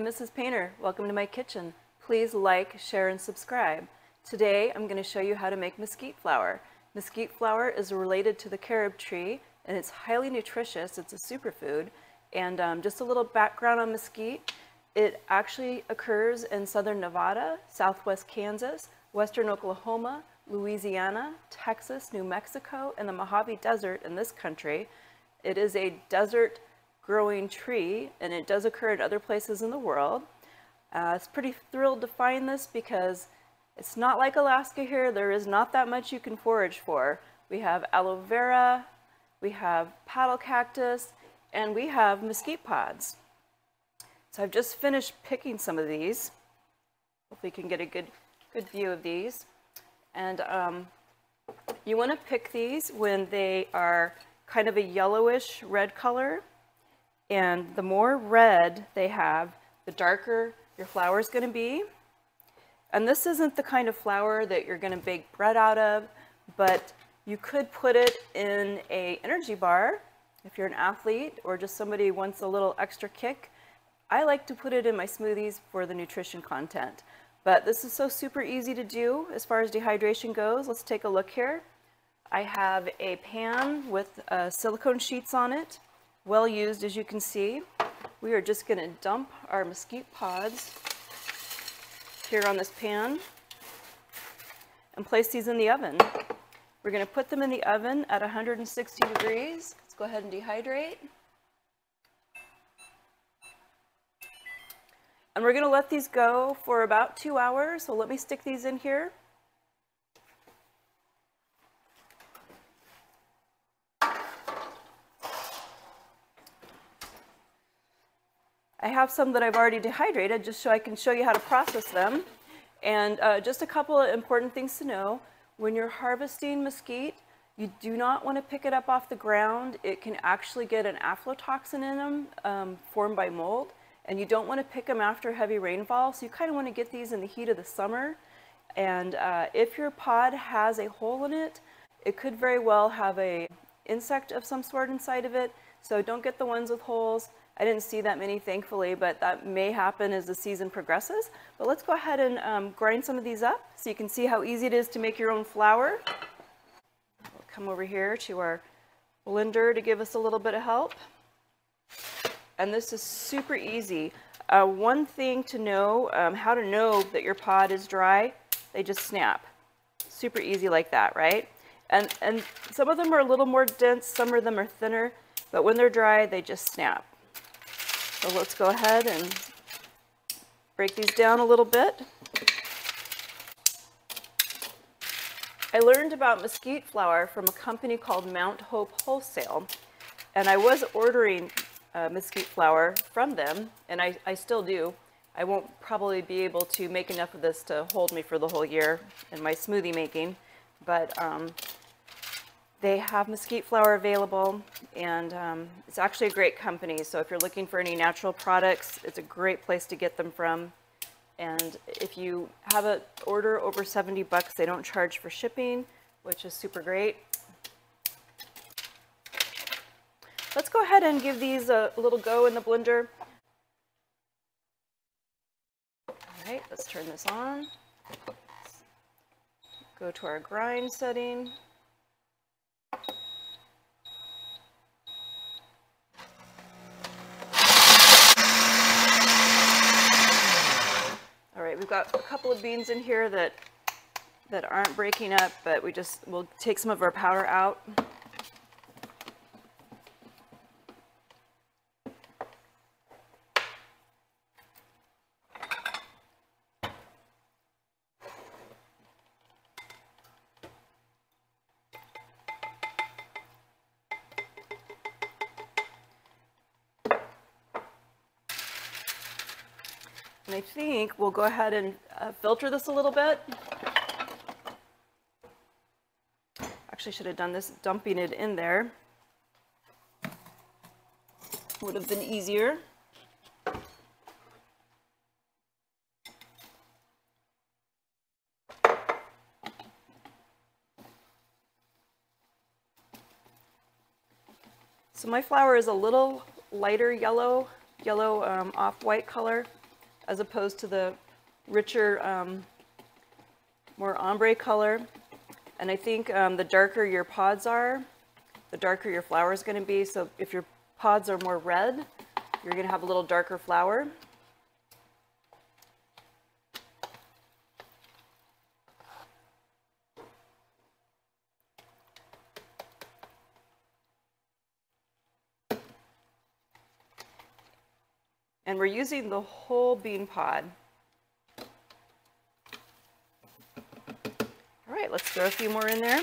Mrs. Painter. Welcome to my kitchen. Please like, share, and subscribe. Today I'm going to show you how to make mesquite flour. Mesquite flour is related to the carob tree and it's highly nutritious. It's a superfood. And just a little background on mesquite. It actually occurs in southern Nevada, southwest Kansas, western Oklahoma, Louisiana, Texas, New Mexico, and the Mojave Desert in this country. It is a desert growing tree, and it does occur in other places in the world. It's pretty thrilled to find this because it's not like Alaska here. There is not that much you can forage for. We have aloe vera, we have paddle cactus, and we have mesquite pods. So I've just finished picking some of these. Hopefully you can get a good view of these. And you want to pick these when they are kind of a yellowish red color. And the more red they have, the darker your flour is going to be. And this isn't the kind of flour that you're going to bake bread out of, but you could put it in an energy bar if you're an athlete or just somebody who wants a little extra kick. I like to put it in my smoothies for the nutrition content. But this is so super easy to do as far as dehydration goes. Let's take a look here. I have a pan with silicone sheets on it. Well used, as you can see. We are just going to dump our mesquite pods here on this pan and place these in the oven. We're going to put them in the oven at 160 degrees. Let's go ahead and dehydrate. And we're going to let these go for about 2 hours. So let me stick these in here. I have some that I've already dehydrated just so I can show you how to process them. And just a couple of important things to know. When you're harvesting mesquite, you do not want to pick it up off the ground. It can actually get an aflatoxin in them formed by mold. And you don't want to pick them after heavy rainfall. So you kind of want to get these in the heat of the summer. And if your pod has a hole in it, it could very well have an insect of some sort inside of it. So don't get the ones with holes. I didn't see that many, thankfully, but that may happen as the season progresses. But let's go ahead and grind some of these up so you can see how easy it is to make your own flour. We'll come over here to our blender to give us a little bit of help. And this is super easy. One thing to know, how to know that your pod is dry, they just snap. Super easy like that, right? And some of them are a little more dense, some of them are thinner, but when they're dry, they just snap. So let's go ahead and break these down a little bit. I learned about mesquite flour from a company called Mount Hope Wholesale, and I was ordering mesquite flour from them, and I still do. I won't probably be able to make enough of this to hold me for the whole year in my smoothie making, but they have mesquite flour available, and it's actually a great company. So if you're looking for any natural products, it's a great place to get them from. And if you have an order over 70 bucks, they don't charge for shipping, which is super great. Let's go ahead and give these a little go in the blender. All right, let's turn this on. Go to our grind setting. All right, we've got a couple of beans in here that aren't breaking up, but we'll take some of our powder out. And I think we'll go ahead and filter this a little bit. Actually, should have done this dumping it in there. Would have been easier. So my flour is a little lighter yellow off-white color. as opposed to the richer, more ombre color. And I think the darker your pods are, the darker your flower is going to be. So if your pods are more red, you're going to have a little darker flower. And we're using the whole bean pod. All right, let's throw a few more in there.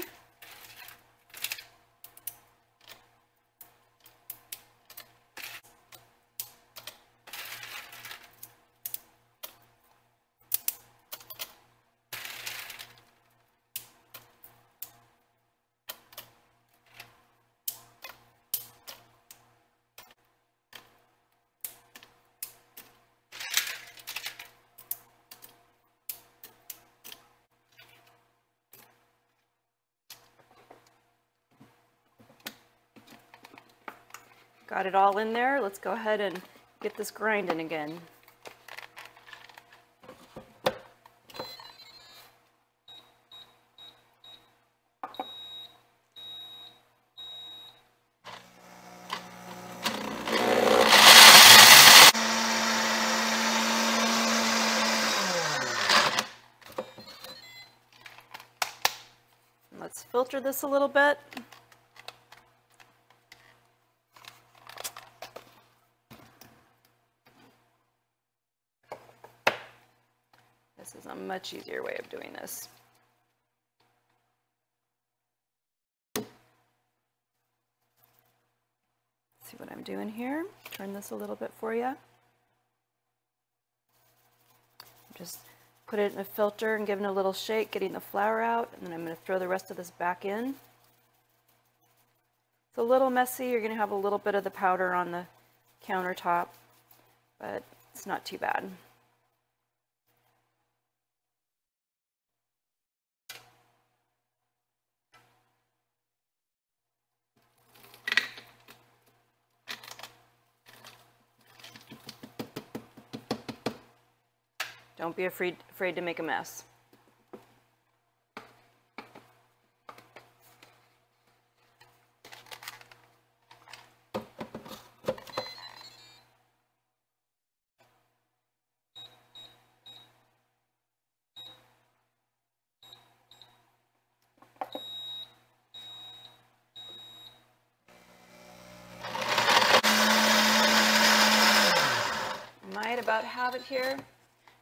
Got it all in there. Let's go ahead and get this grinding again. Let's filter this a little bit. This is a much easier way of doing this. See what I'm doing here? Turn this a little bit for you. Just put it in a filter and giving it a little shake, getting the flour out, and then I'm going to throw the rest of this back in. It's a little messy. You're going to have a little bit of the powder on the countertop, but it's not too bad. Don't be afraid to make a mess. Might about have it here.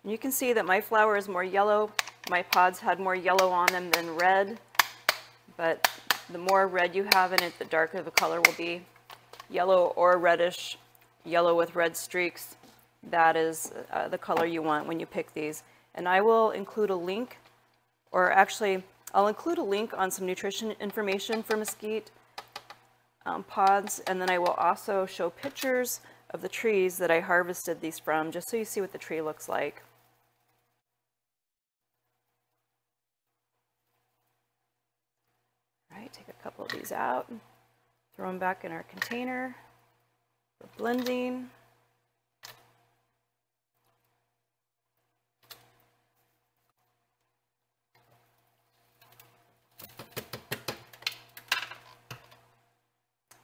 And you can see that my flower is more yellow. My pods had more yellow on them than red, but the more red you have in it, the darker the color will be. Yellow or reddish, yellow with red streaks, that is the color you want when you pick these. And I will include a link, or actually I'll include a link on some nutrition information for Mesquite pods, and then I will also show pictures of the trees that I harvested these from, just so you see what the tree looks like. All right, take a couple of these out, throw them back in our container for blending.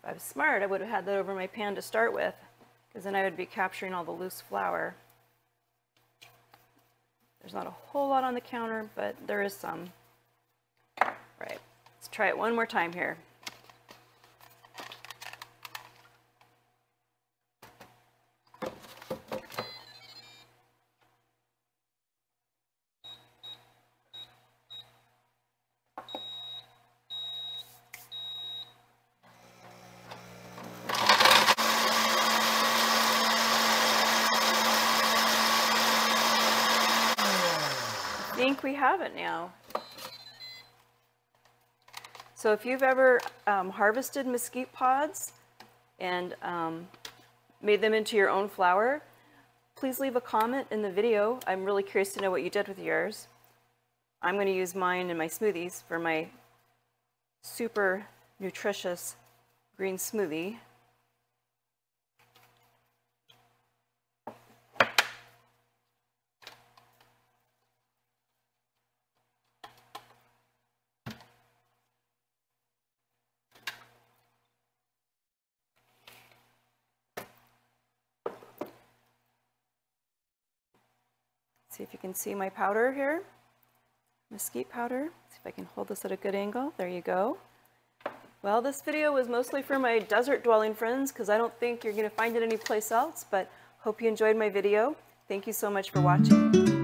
If I was smart, I would have had that over my pan to start with, because then I would be capturing all the loose flour. There's not a whole lot on the counter, but there is some. Right, let's try it one more time here. I think we have it now. So if you've ever harvested mesquite pods and made them into your own flour, please leave a comment in the video. I'm really curious to know what you did with yours. I'm going to use mine in my smoothies for my super nutritious green smoothie. See if you can see my powder here. Mesquite powder. See if I can hold this at a good angle. There you go. Well, this video was mostly for my desert dwelling friends because I don't think you're going to find it anyplace else, but hope you enjoyed my video. Thank you so much for watching.